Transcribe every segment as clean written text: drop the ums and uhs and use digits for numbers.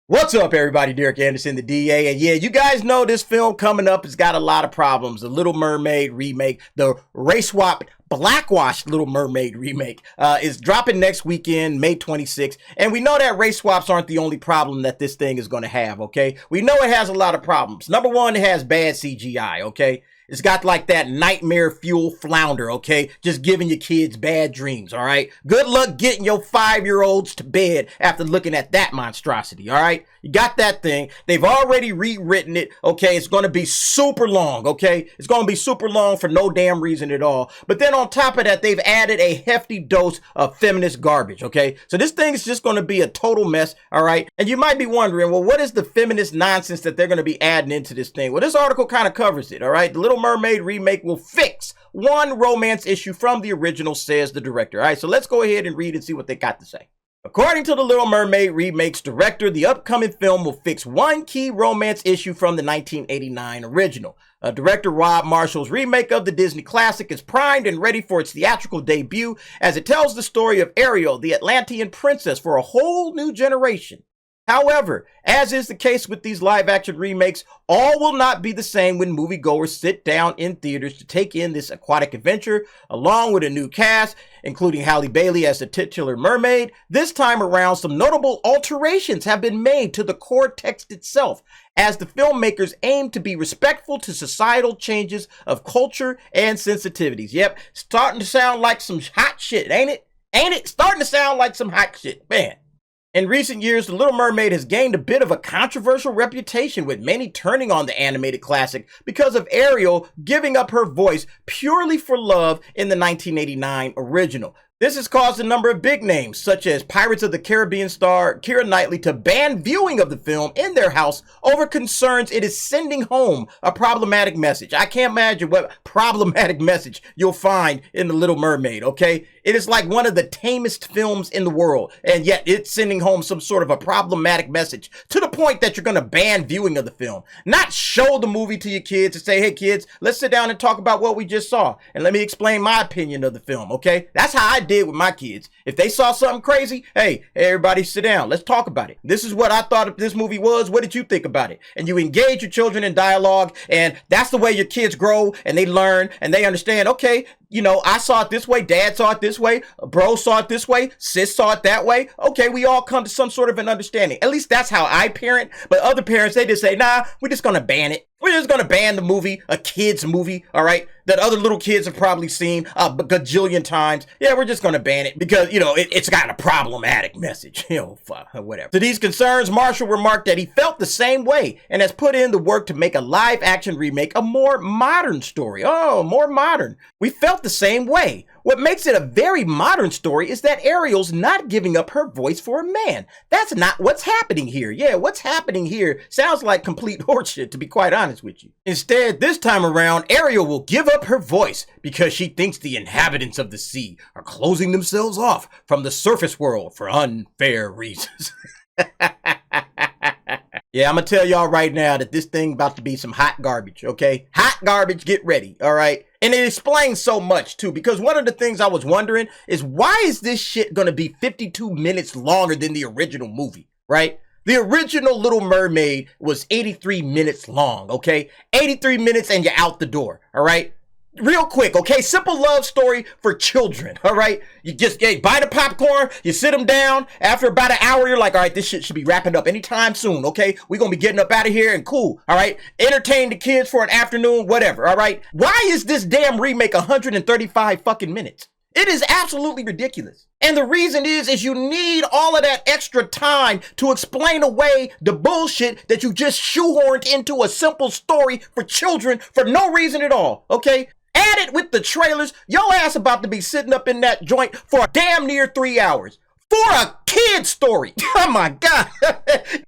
What's up, everybody? Derek Anderson, the DA. And yeah, you guys know this film coming up has got a lot of problems. The Little Mermaid remake, the race swap blackwashed Little Mermaid remake is dropping next weekend, May 26th. And we know that race swaps aren't the only problem that this thing is going to have, okay? We know it has a lot of problems. Number one, it has bad CGI, okay? It's got like that nightmare fuel flounder, okay? Just giving your kids bad dreams, all right? Good luck getting your 5-year-olds to bed after looking at that monstrosity, all right? You got that thing. They've already rewritten it, okay? It's going to be super long, okay? It's going to be super long for no damn reason at all. But then on top of that, they've added a hefty dose of feminist garbage, okay? So this thing is just going to be a total mess, all right? And you might be wondering, well, what is the feminist nonsense that they're going to be adding into this thing? Well, this article kind of covers it, all right? The Little Mermaid remake will fix one romance issue from the original, says the director. All right, so let's go ahead and read and see what they got to say. According to the Little Mermaid remake's director, the upcoming film will fix one key romance issue from the 1989 original. Director Rob Marshall's remake of the Disney classic is primed and ready for its theatrical debut as it tells the story of Ariel, the Atlantean princess, for a whole new generation. However, as is the case with these live-action remakes, all will not be the same when moviegoers sit down in theaters to take in this aquatic adventure, along with a new cast, including Halle Bailey as the titular mermaid. This time around, some notable alterations have been made to the core text itself, as the filmmakers aim to be respectful to societal changes of culture and sensitivities. Yep, starting to sound like some hot shit, ain't it? Ain't it? Starting to sound like some hot shit, man. In recent years, The Little Mermaid has gained a bit of a controversial reputation, with many turning on the animated classic because of Ariel giving up her voice purely for love in the 1989 original. This has caused a number of big names, such as Pirates of the Caribbean star Keira Knightley, to ban viewing of the film in their house over concerns it is sending home a problematic message. I can't imagine what problematic message you'll find in The Little Mermaid, okay? It is like one of the tamest films in the world, and yet it's sending home some sort of a problematic message to the point that you're going to ban viewing of the film. Not show the movie to your kids and say, hey kids, let's sit down and talk about what we just saw, and let me explain my opinion of the film, okay? That's how I did with my kids. If they saw something crazy, hey, everybody sit down, let's talk about it. This is what I thought this movie was. What did you think about it? And you engage your children in dialogue, and that's the way your kids grow, and they learn, and they understand, okay, you know, I saw it this way, dad saw it this way, bro saw it this way, sis saw it that way. Okay, we all come to some sort of an understanding. At least that's how I parent. But other parents, they just say, nah, we're just gonna ban it. We're just gonna ban the movie, a kid's movie, all right, that other little kids have probably seen a gajillion times. Yeah, we're just gonna ban it because, you know, it's got a problematic message, you know, whatever. To these concerns, Marshall remarked that he felt the same way and has put in the work to make a live-action remake a more modern story. Oh, more modern. We felt the same way. What makes it a very modern story is that Ariel's not giving up her voice for a man. That's not what's happening here. Yeah, what's happening here sounds like complete horseshit, to be quite honest with you. Instead, this time around, Ariel will give up her voice because she thinks the inhabitants of the sea are closing themselves off from the surface world for unfair reasons. Yeah, I'm gonna tell y'all right now that this thing about to be some hot garbage, okay? Hot garbage, get ready, all right? And it explains so much, too, because one of the things I was wondering is, why is this shit gonna be 52 minutes longer than the original movie, right? The original Little Mermaid was 83 minutes long, okay? 83 minutes and you're out the door, all right? Real quick, okay? Simple love story for children, all right? You just buy the popcorn, you sit them down. After about an hour, you're like, all right, this shit should be wrapping up anytime soon, okay? We're going to be getting up out of here and cool, all right? Entertain the kids for an afternoon, whatever, all right? Why is this damn remake 135 fucking minutes? It is absolutely ridiculous. And the reason is you need all of that extra time to explain away the bullshit that you just shoehorned into a simple story for children for no reason at all, okay? Add it with the trailers, your ass about to be sitting up in that joint for damn near 3 hours. For a kid story. Oh my God.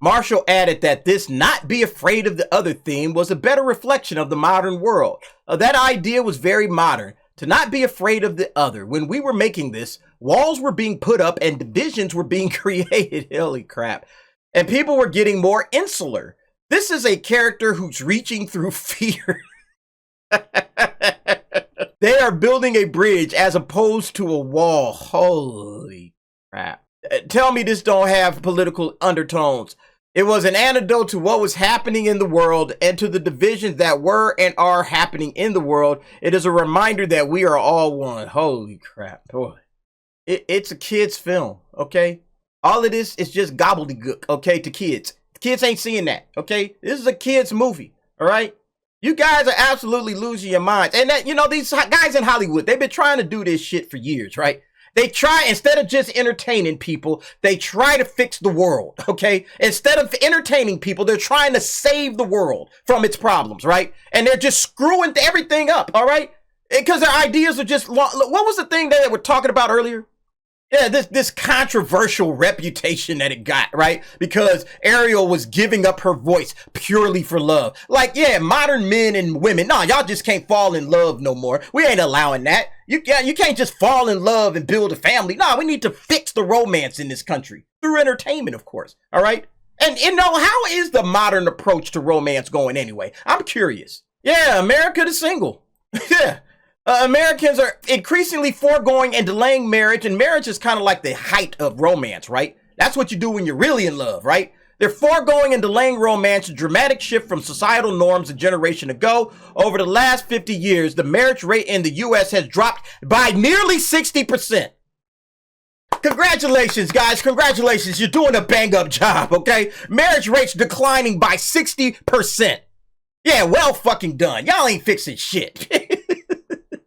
Marshall added that this not be afraid of the other theme was a better reflection of the modern world. That idea was very modern. To not be afraid of the other. When we were making this, walls were being put up and divisions were being created. Holy crap. And people were getting more insular. This is a character who's reaching through fear. They are building a bridge as opposed to a wall. Holy crap. Tell me this don't have political undertones. It was an antidote to what was happening in the world and to the divisions that were and are happening in the world. It is a reminder that we are all one. Holy crap, boy. It's a kid's film, okay? All of this is just gobbledygook, okay, to kids. Kids ain't seeing that, okay? This is a kid's movie, all right? You guys are absolutely losing your minds. And that, you know, these guys in Hollywood, they've been trying to do this shit for years, right? They try, instead of just entertaining people, they try to fix the world, okay? Instead of entertaining people, they're trying to save the world from its problems, right? And they're just screwing everything up, all right? Because their ideas are just, what was the thing that they were talking about earlier? Yeah, this controversial reputation that it got, right? Because Ariel was giving up her voice purely for love. Like, yeah, modern men and women, no, y'all just can't fall in love no more. We ain't allowing that. You can't just fall in love and build a family. No, we need to fix the romance in this country. Through entertainment, of course, all right? And, you know, how is the modern approach to romance going anyway? I'm curious. Yeah, America the single. Yeah. Americans are increasingly foregoing and delaying marriage, and marriage is kind of like the height of romance, right? That's what you do when you're really in love, right? They're foregoing and delaying romance, a dramatic shift from societal norms a generation ago. Over the last 50 years, the marriage rate in the U.S. has dropped by nearly 60%. Congratulations, guys. Congratulations. You're doing a bang-up job, okay? Marriage rates declining by 60%. Yeah, well fucking done. Y'all ain't fixing shit.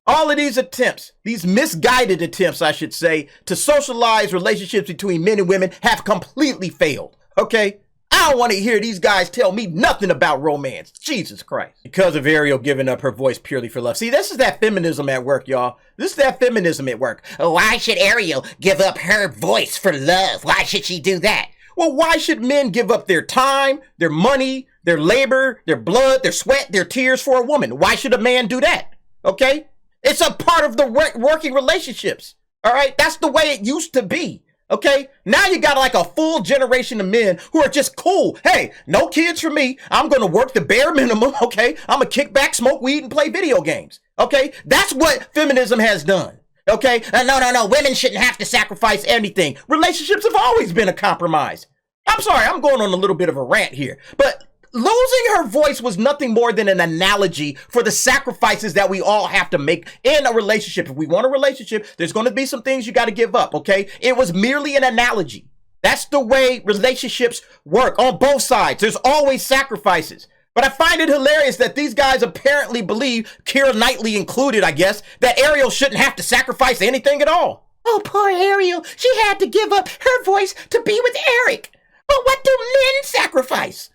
All of these attempts, these misguided attempts, I should say, to socialize relationships between men and women have completely failed, okay? I don't want to hear these guys tell me nothing about romance. Jesus Christ. Because of Ariel giving up her voice purely for love. See, this is that feminism at work, y'all. This is that feminism at work. Why should Ariel give up her voice for love? Why should she do that? Well, why should men give up their time, their money, their labor, their blood, their sweat, their tears for a woman? Why should a man do that? Okay? It's a part of the working relationships, all right? That's the way it used to be, okay? Now you got like a full generation of men who are just cool. Hey, no kids for me. I'm going to work the bare minimum, okay? I'm going to kick back, smoke weed, and play video games, okay? That's what feminism has done, okay? No. Women shouldn't have to sacrifice anything. Relationships have always been a compromise. I'm sorry, I'm going on a little bit of a rant here, but losing her voice was nothing more than an analogy for the sacrifices that we all have to make in a relationship. If we want a relationship, there's going to be some things you got to give up, okay? It was merely an analogy. That's the way relationships work on both sides. There's always sacrifices. But I find it hilarious that these guys apparently believe, Keira Knightley included, I guess, that Ariel shouldn't have to sacrifice anything at all. Oh, poor Ariel. She had to give up her voice to be with Eric. But what do men sacrifice?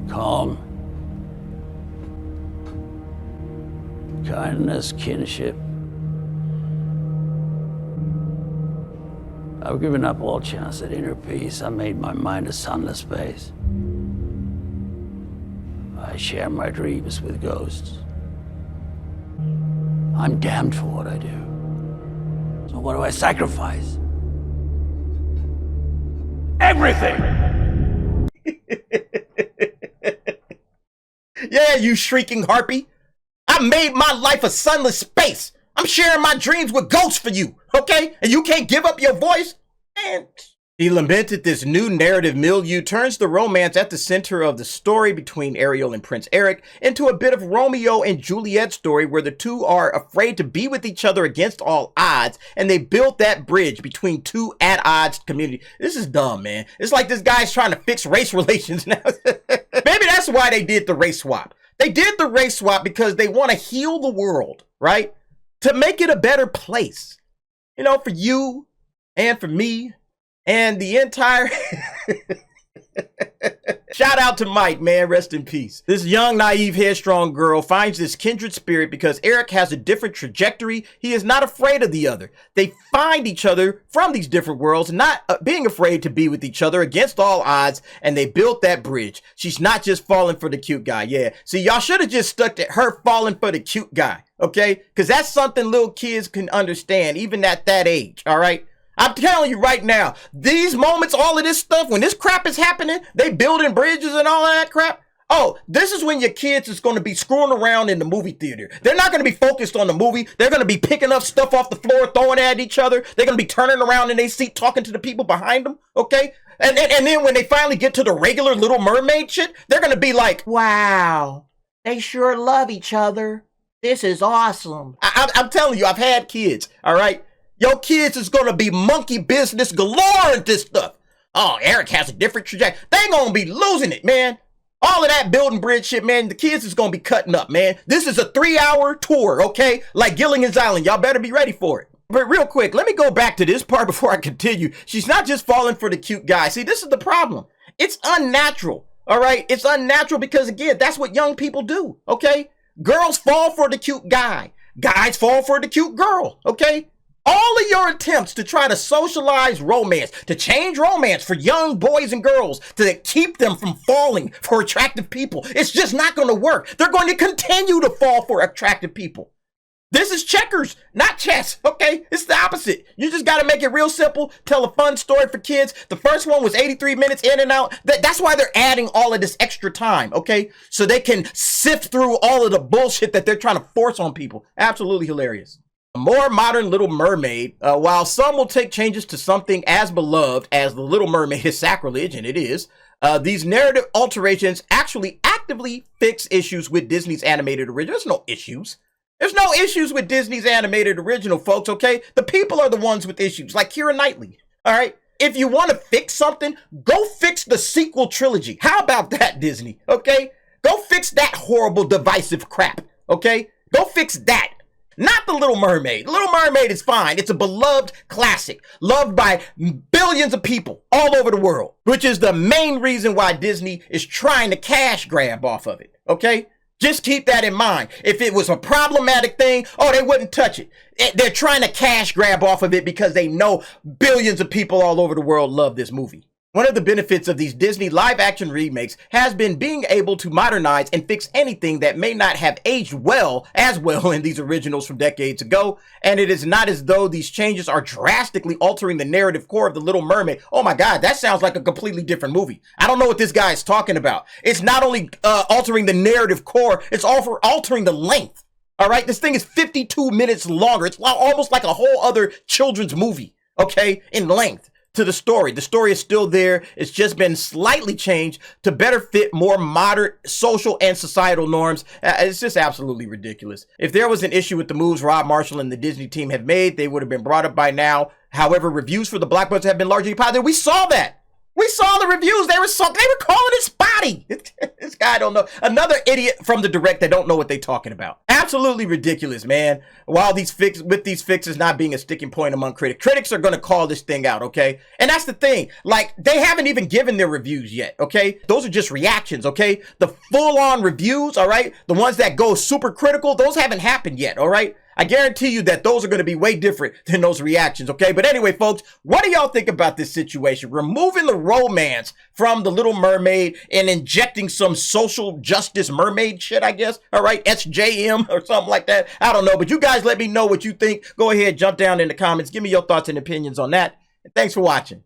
Calm, kindness, kinship. I've given up all chance at inner peace. I made my mind a sunless space. I share my dreams with ghosts. I'm damned for what I do. So what do I sacrifice? Everything! Yeah, you shrieking harpy. I made my life a sunless space. I'm sharing my dreams with ghosts for you, okay? And you can't give up your voice? Man. He lamented this new narrative milieu turns the romance at the center of the story between Ariel and Prince Eric into a bit of Romeo and Juliet story where the two are afraid to be with each other against all odds, and they built that bridge between two at odds communities. This is dumb, man. It's like this guy's trying to fix race relations now. Maybe that's why they did the race swap. They did the race swap because they want to heal the world, right? To make it a better place. You know, for you and for me. And the entire shout out to Mike, man, rest in peace. This young, naive, headstrong girl finds this kindred spirit because Eric has a different trajectory. He is not afraid of the other. They find each other from these different worlds, not being afraid to be with each other against all odds, and they built that bridge. She's not just falling for the cute guy. Yeah, see, y'all should have just stuck to her falling for the cute guy, okay? Because that's something little kids can understand, even at that age, all right? I'm telling you right now, these moments, all of this stuff, when this crap is happening, they building bridges and all of that crap. Oh, this is when your kids is going to be screwing around in the movie theater. They're not going to be focused on the movie. They're going to be picking up stuff off the floor, throwing it at each other. They're going to be turning around in their seat, talking to the people behind them, okay? And then when they finally get to the regular Little Mermaid shit, they're going to be like, wow, they sure love each other. This is awesome. I'm telling you, I've had kids, all right? Your kids is going to be monkey business galore in this stuff. Oh, Eric has a different trajectory. They going to be losing it, man. All of that building bridge shit, man, the kids is going to be cutting up, man. This is a 3-hour tour, okay? Like Gilligan's Island. Y'all better be ready for it. But real quick, let me go back to this part before I continue. She's not just falling for the cute guy. See, this is the problem. It's unnatural, all right? It's unnatural because, again, that's what young people do, okay? Girls fall for the cute guy. Guys fall for the cute girl, okay? All of your attempts to try to socialize romance, to change romance for young boys and girls, to keep them from falling for attractive people, it's just not going to work. They're going to continue to fall for attractive people. This is checkers, not chess, okay? It's the opposite. You just got to make it real simple, tell a fun story for kids. The first one was 83 minutes in and out. That's why they're adding all of this extra time, okay? So they can sift through all of the bullshit that they're trying to force on people. Absolutely hilarious. A more modern Little Mermaid, while some will take changes to something as beloved as The Little Mermaid is sacrilege, and it is, these narrative alterations actually actively fix issues with Disney's animated original. There's no issues. There's no issues with Disney's animated original, folks, okay? The people are the ones with issues, like Keira Knightley, all right? If you want to fix something, go fix the sequel trilogy. How about that, Disney, okay? Go fix that horrible, divisive crap, okay? Go fix that. Not The Little Mermaid. The Little Mermaid is fine. It's a beloved classic, loved by billions of people all over the world, which is the main reason why Disney is trying to cash grab off of it, okay? Just keep that in mind. If it was a problematic thing, oh, they wouldn't touch it. They're trying to cash grab off of it because they know billions of people all over the world love this movie. One of the benefits of these Disney live-action remakes has been being able to modernize and fix anything that may not have aged as well in these originals from decades ago, and it is not as though these changes are drastically altering the narrative core of The Little Mermaid. Oh my God, that sounds like a completely different movie. I don't know what this guy is talking about. It's not only altering the narrative core, it's also altering the length. All right, this thing is 52 minutes longer. It's almost like a whole other children's movie, okay, in length. To the story. The story is still there. It's just been slightly changed to better fit more modern social and societal norms. It's just absolutely ridiculous. If there was an issue with the moves Rob Marshall and the Disney team have made, they would have been brought up by now. However, reviews for the blockbuster have been largely positive. We saw that. We saw the reviews. They were calling it spotty. This guy don't know. Another idiot from the direct that don't know what they're talking about. Absolutely ridiculous, man. While these fixes not being a sticking point among critics are going to call this thing out, okay? And that's the thing. Like, they haven't even given their reviews yet, okay? Those are just reactions, okay? The full-on reviews, all right? The ones that go super critical, those haven't happened yet, all right? I guarantee you that those are going to be way different than those reactions, okay? But anyway, folks, what do y'all think about this situation? Removing the romance from The Little Mermaid and injecting some social justice mermaid shit, I guess, all right? SJM or something like that. I don't know, but you guys let me know what you think. Go ahead, jump down in the comments. Give me your thoughts and opinions on that. And thanks for watching.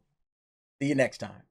See you next time.